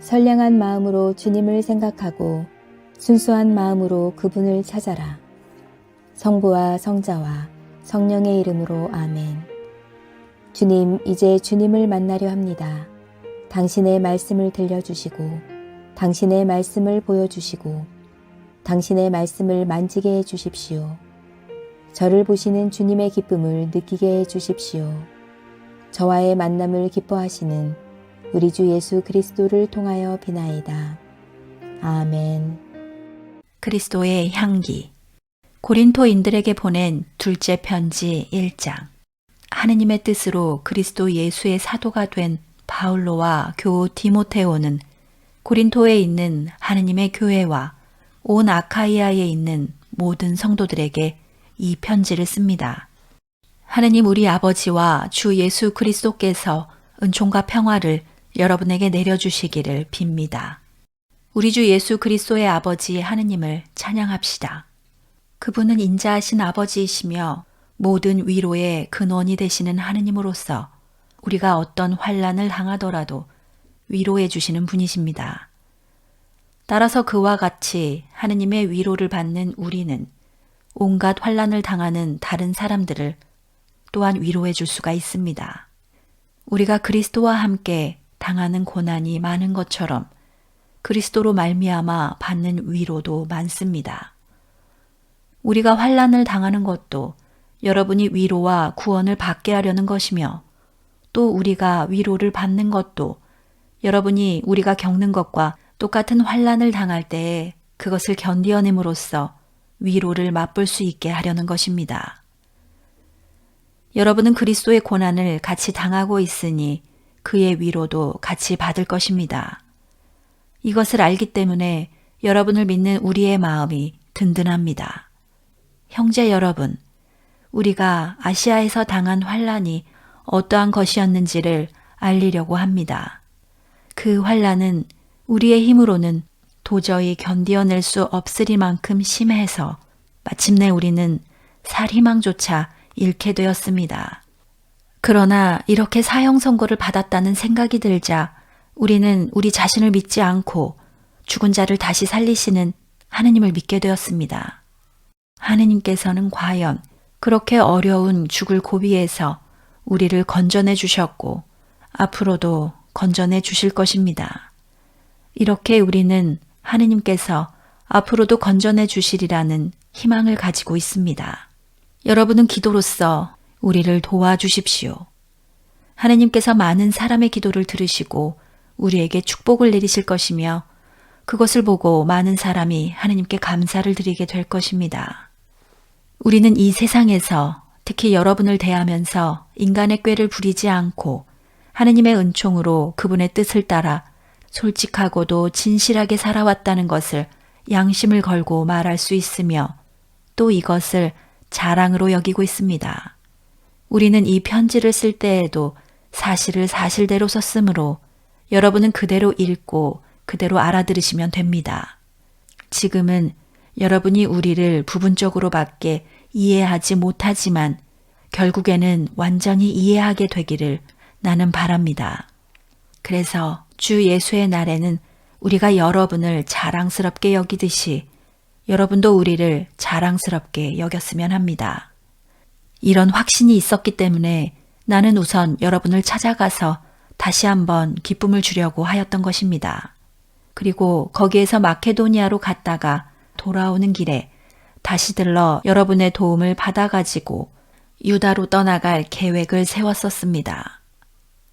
선량한 마음으로 주님을 생각하고 순수한 마음으로 그분을 찾아라. 성부와 성자와 성령의 이름으로 아멘. 주님, 이제 주님을 만나려 합니다. 당신의 말씀을 들려주시고 당신의 말씀을 보여주시고 당신의 말씀을 만지게 해주십시오. 저를 보시는 주님의 기쁨을 느끼게 해주십시오. 저와의 만남을 기뻐하시는 우리 주 예수 그리스도를 통하여 비나이다. 아멘. 그리스도의 향기. 고린토인들에게 보낸 둘째 편지 1장. 하느님의 뜻으로 그리스도 예수의 사도가 된 바울로와 교우 디모테오는 고린토에 있는 하느님의 교회와 온 아카이아에 있는 모든 성도들에게 이 편지를 씁니다. 하느님 우리 아버지와 주 예수 그리스도께서 은총과 평화를 여러분에게 내려주시기를 빕니다. 우리 주 예수 그리스도의 아버지 하느님을 찬양합시다. 그분은 인자하신 아버지이시며 모든 위로의 근원이 되시는 하느님으로서 우리가 어떤 환난을 당하더라도 위로해 주시는 분이십니다. 따라서 그와 같이 하느님의 위로를 받는 우리는 온갖 환난을 당하는 다른 사람들을 또한 위로해 줄 수가 있습니다. 우리가 그리스도와 함께 당하는 고난이 많은 것처럼 그리스도로 말미암아 받는 위로도 많습니다. 우리가 환난을 당하는 것도 여러분이 위로와 구원을 받게 하려는 것이며 또 우리가 위로를 받는 것도 여러분이 우리가 겪는 것과 똑같은 환난을 당할 때에 그것을 견디어냄으로써 위로를 맛볼 수 있게 하려는 것입니다. 여러분은 그리스도의 고난을 같이 당하고 있으니 그의 위로도 같이 받을 것입니다. 이것을 알기 때문에 여러분을 믿는 우리의 마음이 든든합니다. 형제 여러분, 우리가 아시아에서 당한 환난이 어떠한 것이었는지를 알리려고 합니다. 그 환난은 우리의 힘으로는 도저히 견디어낼 수 없으리만큼 심해서 마침내 우리는 살 희망조차 잃게 되었습니다. 그러나 이렇게 사형 선고를 받았다는 생각이 들자 우리는 우리 자신을 믿지 않고 죽은 자를 다시 살리시는 하느님을 믿게 되었습니다. 하느님께서는 과연 그렇게 어려운 죽을 고비에서 우리를 건져내 주셨고 앞으로도 건져내 주실 것입니다. 이렇게 우리는 하느님께서 앞으로도 건져내 주시리라는 희망을 가지고 있습니다. 여러분은 기도로서 우리를 도와주십시오. 하느님께서 많은 사람의 기도를 들으시고 우리에게 축복을 내리실 것이며 그것을 보고 많은 사람이 하느님께 감사를 드리게 될 것입니다. 우리는 이 세상에서 특히 여러분을 대하면서 인간의 꾀를 부리지 않고 하느님의 은총으로 그분의 뜻을 따라 솔직하고도 진실하게 살아왔다는 것을 양심을 걸고 말할 수 있으며 또 이것을 자랑으로 여기고 있습니다. 우리는 이 편지를 쓸 때에도 사실을 사실대로 썼으므로 여러분은 그대로 읽고 그대로 알아들으시면 됩니다. 지금은 여러분이 우리를 부분적으로밖에 이해하지 못하지만 결국에는 완전히 이해하게 되기를 나는 바랍니다. 그래서 주 예수의 날에는 우리가 여러분을 자랑스럽게 여기듯이 여러분도 우리를 자랑스럽게 여겼으면 합니다. 이런 확신이 있었기 때문에 나는 우선 여러분을 찾아가서 다시 한번 기쁨을 주려고 하였던 것입니다. 그리고 거기에서 마케도니아로 갔다가 돌아오는 길에 다시 들러 여러분의 도움을 받아가지고 유다로 떠나갈 계획을 세웠었습니다.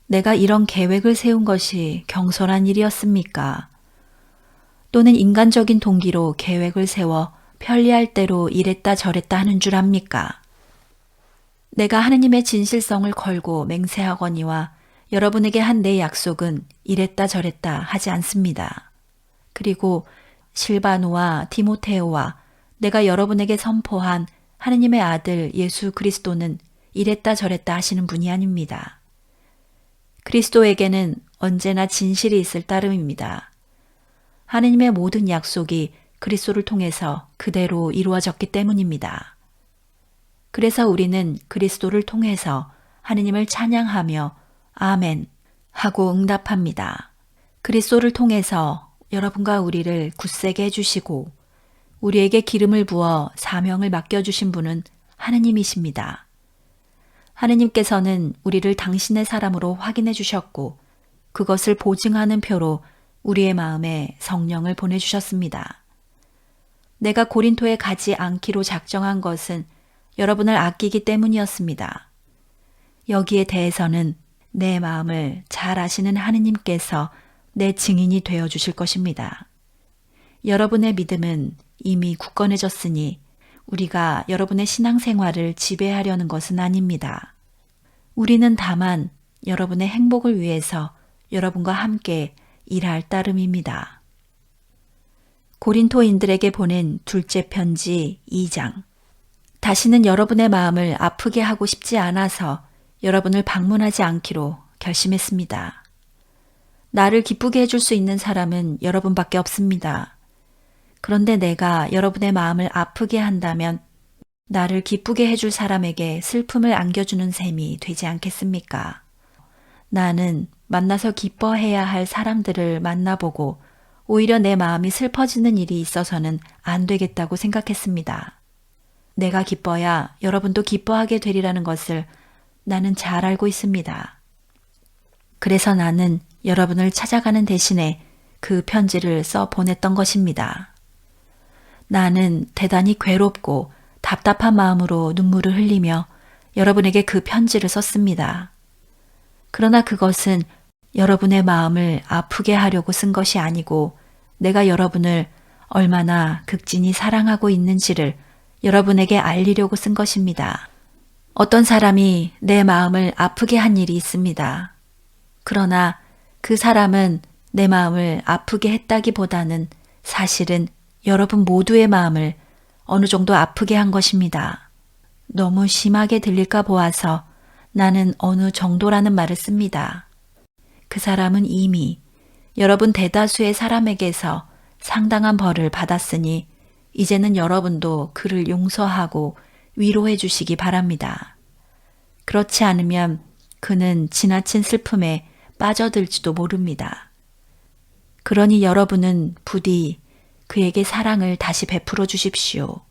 내가 이런 계획을 세운 것이 경솔한 일이었습니까? 또는 인간적인 동기로 계획을 세워 편리할 대로 이랬다 저랬다 하는 줄 압니까? 내가 하느님의 진실성을 걸고 맹세하거니와 여러분에게 한 내 약속은 이랬다 저랬다 하지 않습니다. 그리고 실바노와 디모테오와 내가 여러분에게 선포한 하느님의 아들 예수 그리스도는 이랬다 저랬다 하시는 분이 아닙니다. 그리스도에게는 언제나 진실이 있을 따름입니다. 하느님의 모든 약속이 그리스도를 통해서 그대로 이루어졌기 때문입니다. 그래서 우리는 그리스도를 통해서 하느님을 찬양하며 아멘 하고 응답합니다. 그리스도를 통해서 여러분과 우리를 굳세게 해주시고 우리에게 기름을 부어 사명을 맡겨주신 분은 하느님이십니다. 하느님께서는 우리를 당신의 사람으로 확인해 주셨고 그것을 보증하는 표로 우리의 마음에 성령을 보내주셨습니다. 내가 고린토에 가지 않기로 작정한 것은 여러분을 아끼기 때문이었습니다. 여기에 대해서는 내 마음을 잘 아시는 하느님께서 내 증인이 되어 주실 것입니다. 여러분의 믿음은 이미 굳건해졌으니 우리가 여러분의 신앙생활을 지배하려는 것은 아닙니다. 우리는 다만 여러분의 행복을 위해서 여러분과 함께 일할 따름입니다. 고린토인들에게 보낸 둘째 편지 2장. 다시는 여러분의 마음을 아프게 하고 싶지 않아서 여러분을 방문하지 않기로 결심했습니다. 나를 기쁘게 해줄 수 있는 사람은 여러분밖에 없습니다. 그런데 내가 여러분의 마음을 아프게 한다면 나를 기쁘게 해줄 사람에게 슬픔을 안겨주는 셈이 되지 않겠습니까? 나는 만나서 기뻐해야 할 사람들을 만나보고 오히려 내 마음이 슬퍼지는 일이 있어서는 안 되겠다고 생각했습니다. 내가 기뻐야 여러분도 기뻐하게 되리라는 것을 나는 잘 알고 있습니다. 그래서 나는 여러분을 찾아가는 대신에 그 편지를 써 보냈던 것입니다. 나는 대단히 괴롭고 답답한 마음으로 눈물을 흘리며 여러분에게 그 편지를 썼습니다. 그러나 그것은 여러분의 마음을 아프게 하려고 쓴 것이 아니고 내가 여러분을 얼마나 극진히 사랑하고 있는지를 여러분에게 알리려고 쓴 것입니다. 어떤 사람이 내 마음을 아프게 한 일이 있습니다. 그러나 그 사람은 내 마음을 아프게 했다기보다는 사실은 여러분 모두의 마음을 어느 정도 아프게 한 것입니다. 너무 심하게 들릴까 보아서 나는 어느 정도라는 말을 씁니다. 그 사람은 이미 여러분 대다수의 사람에게서 상당한 벌을 받았으니 이제는 여러분도 그를 용서하고 위로해 주시기 바랍니다. 그렇지 않으면 그는 지나친 슬픔에 빠져들지도 모릅니다. 그러니 여러분은 부디 그에게 사랑을 다시 베풀어 주십시오.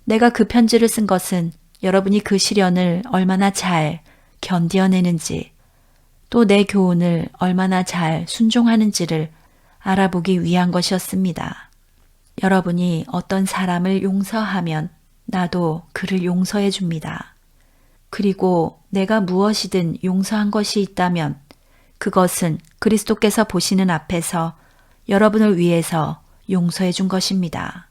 내가 그 편지를 쓴 것은 여러분이 그 시련을 얼마나 잘 견뎌내는지 또 내 교훈을 얼마나 잘 순종하는지를 알아보기 위한 것이었습니다. 여러분이 어떤 사람을 용서하면 나도 그를 용서해 줍니다. 그리고 내가 무엇이든 용서한 것이 있다면 그것은 그리스도께서 보시는 앞에서 여러분을 위해서 용서해 준 것입니다.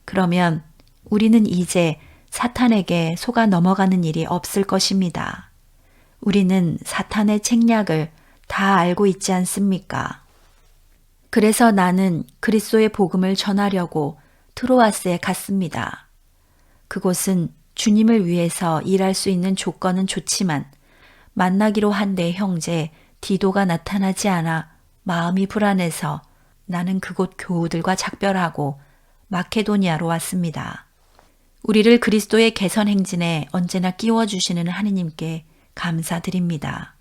그러면 우리는 이제 사탄에게 속아 넘어가는 일이 없을 것입니다. 우리는 사탄의 책략을 다 알고 있지 않습니까? 그래서 나는 그리스도의 복음을 전하려고 트로아스에 갔습니다. 그곳은 주님을 위해서 일할 수 있는 조건은 좋지만 만나기로 한 내 형제 디도가 나타나지 않아 마음이 불안해서 나는 그곳 교우들과 작별하고 마케도니아로 왔습니다. 우리를 그리스도의 개선 행진에 언제나 끼워주시는 하느님께 감사드립니다.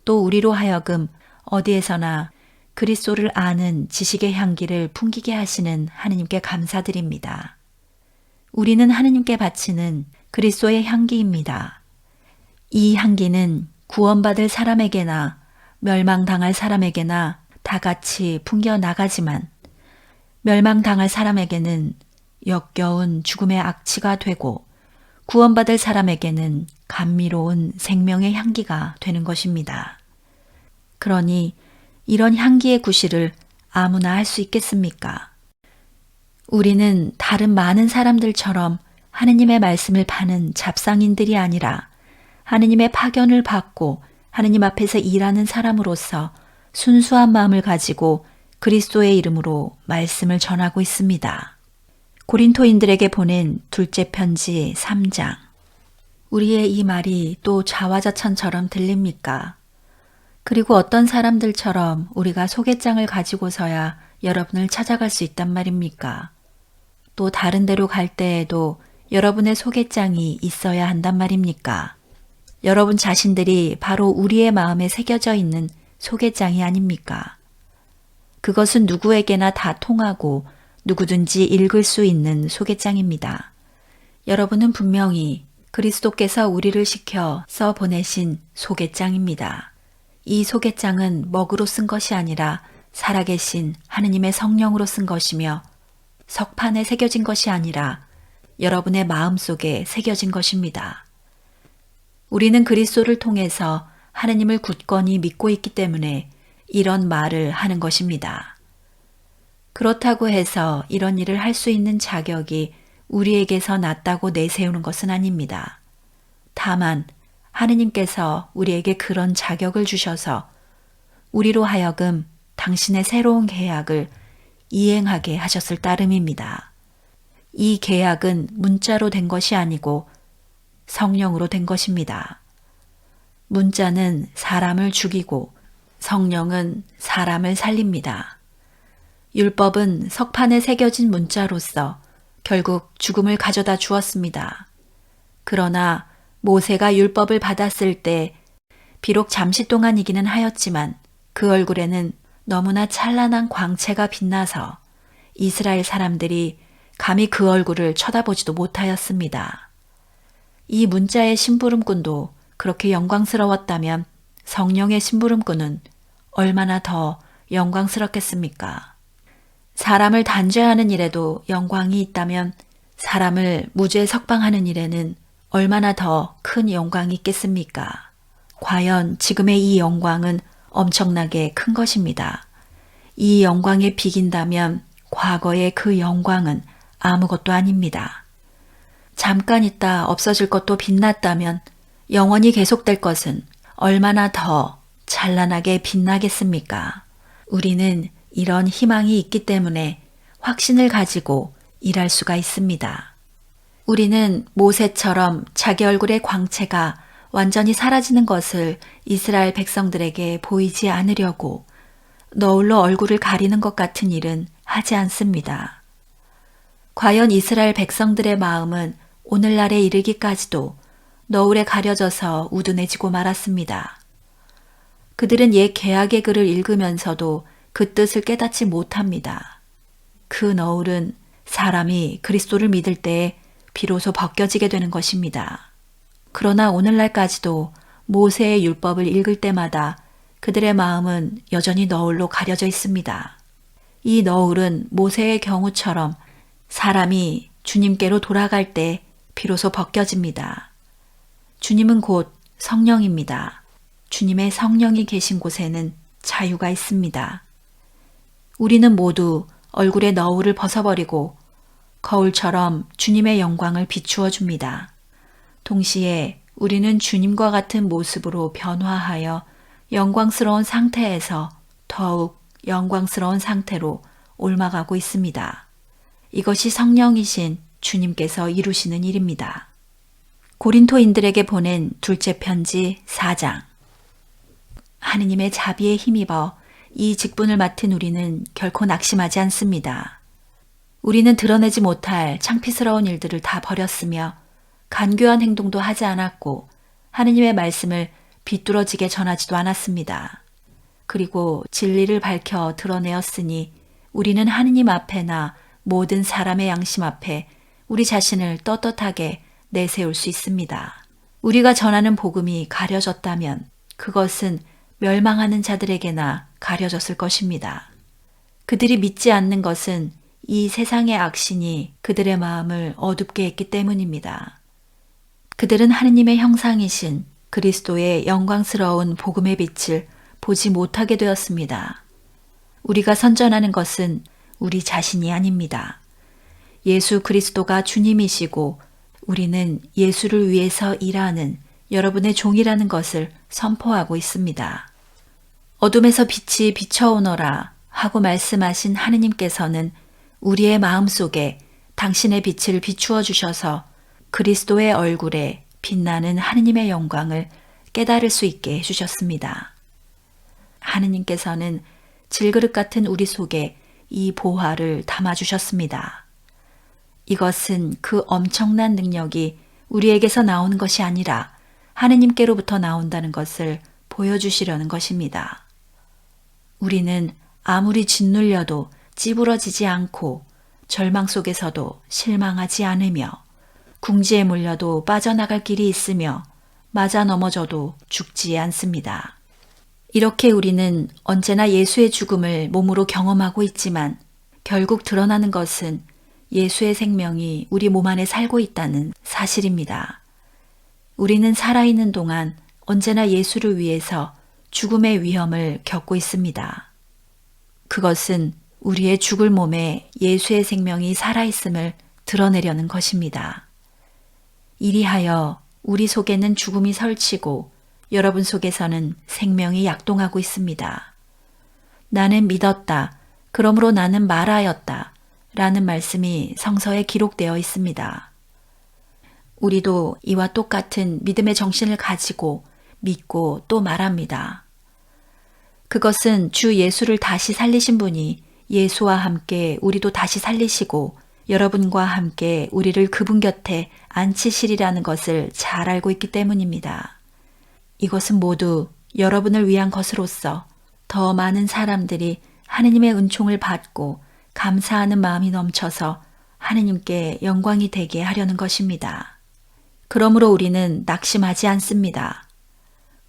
또 우리로 하여금 어디에서나 그리스도를 아는 지식의 향기를 풍기게 하시는 하느님께 감사드립니다. 우리는 하느님께 바치는 그리스도의 향기입니다. 이 향기는 구원받을 사람에게나 멸망당할 사람에게나 다 같이 풍겨나가지만 멸망당할 사람에게는 역겨운 죽음의 악취가 되고 구원받을 사람에게는 감미로운 생명의 향기가 되는 것입니다. 그러니 이런 향기의 구실을 아무나 할 수 있겠습니까? 우리는 다른 많은 사람들처럼 하느님의 말씀을 파는 잡상인들이 아니라 하느님의 파견을 받고 하느님 앞에서 일하는 사람으로서 순수한 마음을 가지고 그리스도의 이름으로 말씀을 전하고 있습니다. 고린토인들에게 보낸 둘째 편지 3장. 우리의 이 말이 또 자화자찬처럼 들립니까? 그리고 어떤 사람들처럼 우리가 소개장을 가지고서야 여러분을 찾아갈 수 있단 말입니까? 또 다른 데로 갈 때에도 여러분의 소개장이 있어야 한단 말입니까? 여러분 자신들이 바로 우리의 마음에 새겨져 있는 소개장이 아닙니까? 그것은 누구에게나 다 통하고 누구든지 읽을 수 있는 소개장입니다. 여러분은 분명히 그리스도께서 우리를 시켜 써 보내신 소개장입니다. 이 소개장은 먹으로 쓴 것이 아니라 살아계신 하느님의 성령으로 쓴 것이며 석판에 새겨진 것이 아니라 여러분의 마음속에 새겨진 것입니다. 우리는 그리스도를 통해서 하느님을 굳건히 믿고 있기 때문에 이런 말을 하는 것입니다. 그렇다고 해서 이런 일을 할 수 있는 자격이 우리에게서 났다고 내세우는 것은 아닙니다. 다만 하느님께서 우리에게 그런 자격을 주셔서 우리로 하여금 당신의 새로운 계약을 이행하게 하셨을 따름입니다. 이 계약은 문자로 된 것이 아니고 성령으로 된 것입니다. 문자는 사람을 죽이고 성령은 사람을 살립니다. 율법은 석판에 새겨진 문자로서 결국 죽음을 가져다 주었습니다. 그러나 모세가 율법을 받았을 때 비록 잠시 동안이기는 하였지만 그 얼굴에는 너무나 찬란한 광채가 빛나서 이스라엘 사람들이 감히 그 얼굴을 쳐다보지도 못하였습니다. 이 문자의 심부름꾼도 그렇게 영광스러웠다면 성령의 심부름꾼은 얼마나 더 영광스럽겠습니까? 사람을 단죄하는 일에도 영광이 있다면 사람을 무죄 석방하는 일에는 얼마나 더 큰 영광이 있겠습니까? 과연 지금의 이 영광은 엄청나게 큰 것입니다. 이 영광에 비긴다면 과거의 그 영광은 아무것도 아닙니다. 잠깐 있다 없어질 것도 빛났다면 영원히 계속될 것은 얼마나 더 찬란하게 빛나겠습니까? 우리는 이런 희망이 있기 때문에 확신을 가지고 일할 수가 있습니다. 우리는 모세처럼 자기 얼굴의 광채가 완전히 사라지는 것을 이스라엘 백성들에게 보이지 않으려고 너울로 얼굴을 가리는 것 같은 일은 하지 않습니다. 과연 이스라엘 백성들의 마음은 오늘날에 이르기까지도 너울에 가려져서 우둔해지고 말았습니다. 그들은 옛 계약의 글을 읽으면서도 그 뜻을 깨닫지 못합니다. 그 너울은 사람이 그리스도를 믿을 때에 비로소 벗겨지게 되는 것입니다. 그러나 오늘날까지도 모세의 율법을 읽을 때마다 그들의 마음은 여전히 너울로 가려져 있습니다. 이 너울은 모세의 경우처럼 사람이 주님께로 돌아갈 때 비로소 벗겨집니다. 주님은 곧 성령입니다. 주님의 성령이 계신 곳에는 자유가 있습니다. 우리는 모두 얼굴의 너울을 벗어버리고 거울처럼 주님의 영광을 비추어 줍니다. 동시에 우리는 주님과 같은 모습으로 변화하여 영광스러운 상태에서 더욱 영광스러운 상태로 옮아가고 있습니다. 이것이 성령이신 주님께서 이루시는 일입니다. 고린토인들에게 보낸 둘째 편지 4장. 하느님의 자비에 힘입어 이 직분을 맡은 우리는 결코 낙심하지 않습니다. 우리는 드러내지 못할 창피스러운 일들을 다 버렸으며 간교한 행동도 하지 않았고 하느님의 말씀을 비뚤어지게 전하지도 않았습니다. 그리고 진리를 밝혀 드러내었으니 우리는 하느님 앞에나 모든 사람의 양심 앞에 우리 자신을 떳떳하게 내세울 수 있습니다. 우리가 전하는 복음이 가려졌다면 그것은 멸망하는 자들에게나 가려졌을 것입니다. 그들이 믿지 않는 것은 이 세상의 악신이 그들의 마음을 어둡게 했기 때문입니다. 그들은 하느님의 형상이신 그리스도의 영광스러운 복음의 빛을 보지 못하게 되었습니다. 우리가 선전하는 것은 우리 자신이 아닙니다. 예수 그리스도가 주님이시고 우리는 예수를 위해서 일하는 여러분의 종이라는 것을 선포하고 있습니다. 어둠에서 빛이 비춰오너라 하고 말씀하신 하느님께서는 우리의 마음속에 당신의 빛을 비추어 주셔서 그리스도의 얼굴에 빛나는 하느님의 영광을 깨달을 수 있게 해주셨습니다. 하느님께서는 질그릇 같은 우리 속에 이 보화를 담아주셨습니다. 이것은 그 엄청난 능력이 우리에게서 나오는 것이 아니라 하느님께로부터 나온다는 것을 보여주시려는 것입니다. 우리는 아무리 짓눌려도 찌부러지지 않고 절망 속에서도 실망하지 않으며 궁지에 몰려도 빠져나갈 길이 있으며 맞아 넘어져도 죽지 않습니다. 이렇게 우리는 언제나 예수의 죽음을 몸으로 경험하고 있지만 결국 드러나는 것은 예수의 생명이 우리 몸 안에 살고 있다는 사실입니다. 우리는 살아있는 동안 언제나 예수를 위해서 죽음의 위험을 겪고 있습니다. 그것은 우리의 죽을 몸에 예수의 생명이 살아있음을 드러내려는 것입니다. 이리하여 우리 속에는 죽음이 설치고 여러분 속에서는 생명이 약동하고 있습니다. 나는 믿었다. 그러므로 나는 말하였다. 라는 말씀이 성서에 기록되어 있습니다. 우리도 이와 똑같은 믿음의 정신을 가지고 믿고 또 말합니다. 그것은 주 예수를 다시 살리신 분이 예수와 함께 우리도 다시 살리시고 여러분과 함께 우리를 그분 곁에 앉히시리라는 것을 잘 알고 있기 때문입니다. 이것은 모두 여러분을 위한 것으로서 더 많은 사람들이 하느님의 은총을 받고 감사하는 마음이 넘쳐서 하느님께 영광이 되게 하려는 것입니다. 그러므로 우리는 낙심하지 않습니다.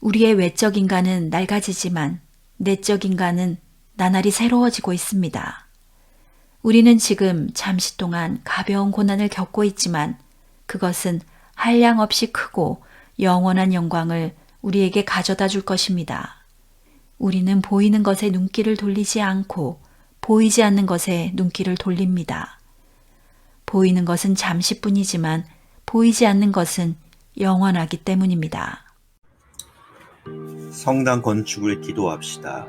우리의 외적 인간은 낡아지지만 내적 인간은 나날이 새로워지고 있습니다. 우리는 지금 잠시 동안 가벼운 고난을 겪고 있지만 그것은 한량없이 크고 영원한 영광을 우리에게 가져다 줄 것입니다. 우리는 보이는 것에 눈길을 돌리지 않고 보이지 않는 것에 눈길을 돌립니다. 보이는 것은 잠시뿐이지만 보이지 않는 것은 영원하기 때문입니다. 성당 건축을 기도합시다.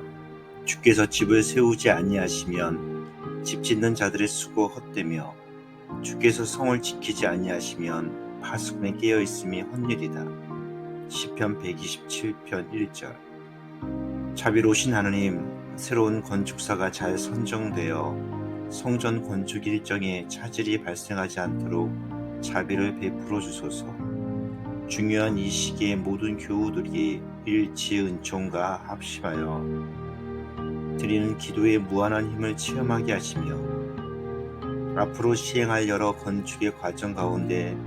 주께서 집을 세우지 아니하시면 집 짓는 자들의 수고 헛되며 주께서 성을 지키지 아니하시면 파수꾼에 깨어 있음이 헛일이다. 시편 127편 1절. 자비로우신 하느님, 새로운 건축사가 잘 선정되어 성전 건축 일정에 차질이 발생하지 않도록 자비를 베풀어 주소서. 중요한 이 시기에 모든 교우들이 일치의 은총과 합심하여 드리는 기도의 무한한 힘을 체험하게 하시며 앞으로 시행할 여러 건축의 과정 가운데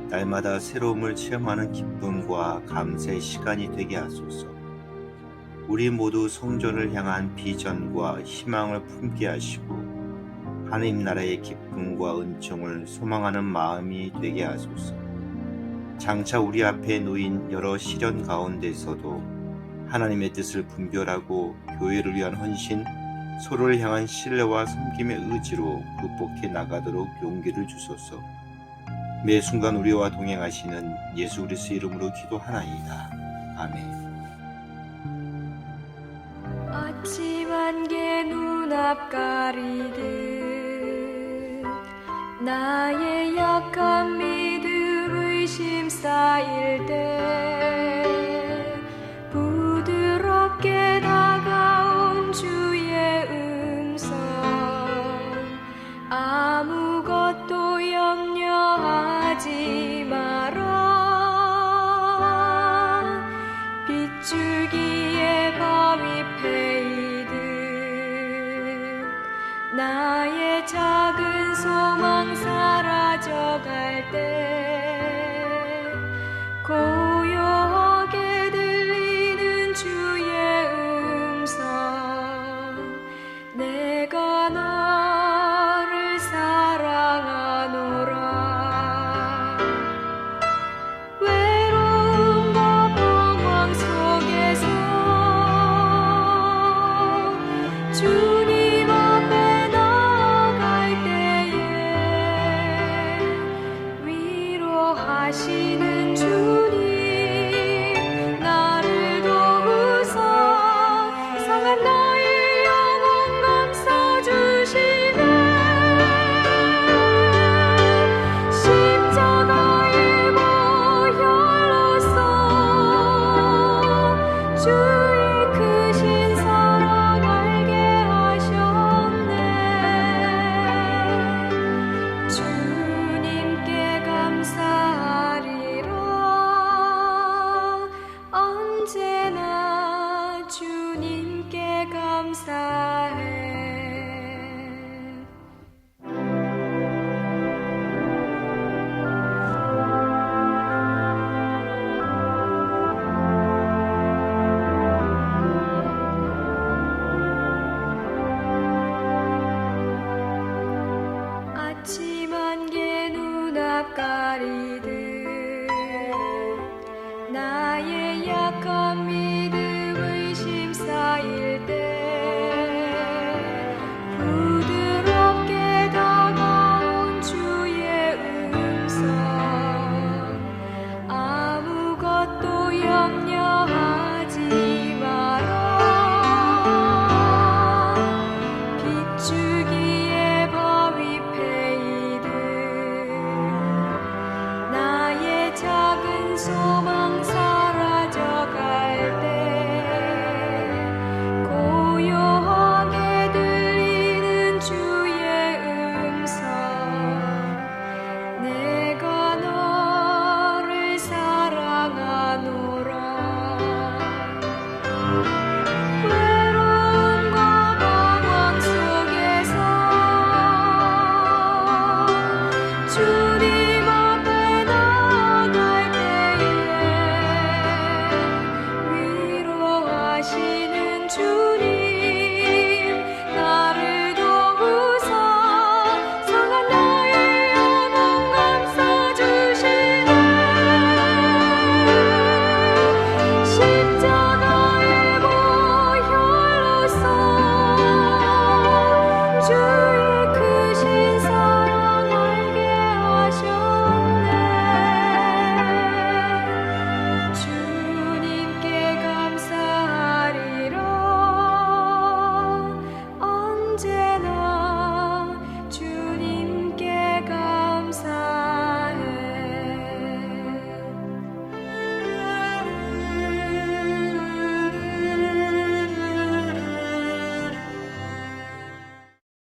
날마다 새로움을 체험하는 기쁨과 감사의 시간이 되게 하소서. 우리 모두 성전을 향한 비전과 희망을 품게 하시고 하느님 나라의 기쁨과 은총을 소망하는 마음이 되게 하소서. 장차 우리 앞에 놓인 여러 시련 가운데서도 하나님의 뜻을 분별하고 교회를 위한 헌신, 서로를 향한 신뢰와 섬김의 의지로 극복해 나가도록 용기를 주소서. 매 순간 우리와 동행하시는 예수 그리스도 이름으로 기도하나이다. 아멘. 아침 안개 눈앞 가리듯 나의 약한 믿음 의심 쌓일 때 부드럽게 다가온 주의 음성 아무것도 염려하지 마라. 빗줄기에 밤이 패이듯 나의 작은 소망 사라져갈 때 고요하게 들리는 주의 음성 내가 너를 사랑하노라. 외로움과 방황 속에서 주님 앞에 나아갈 때에 위로하시는 주님 나를 도우사 상한 나의 영혼 감싸주시네. 십자가의 보혈로써 주의 크신 사랑 알게 하셨네. 주님께 감사하리라. 언제나 주님께 감사하리라. 감사해. 아침 안개 눈앞 가리듯 나의 약한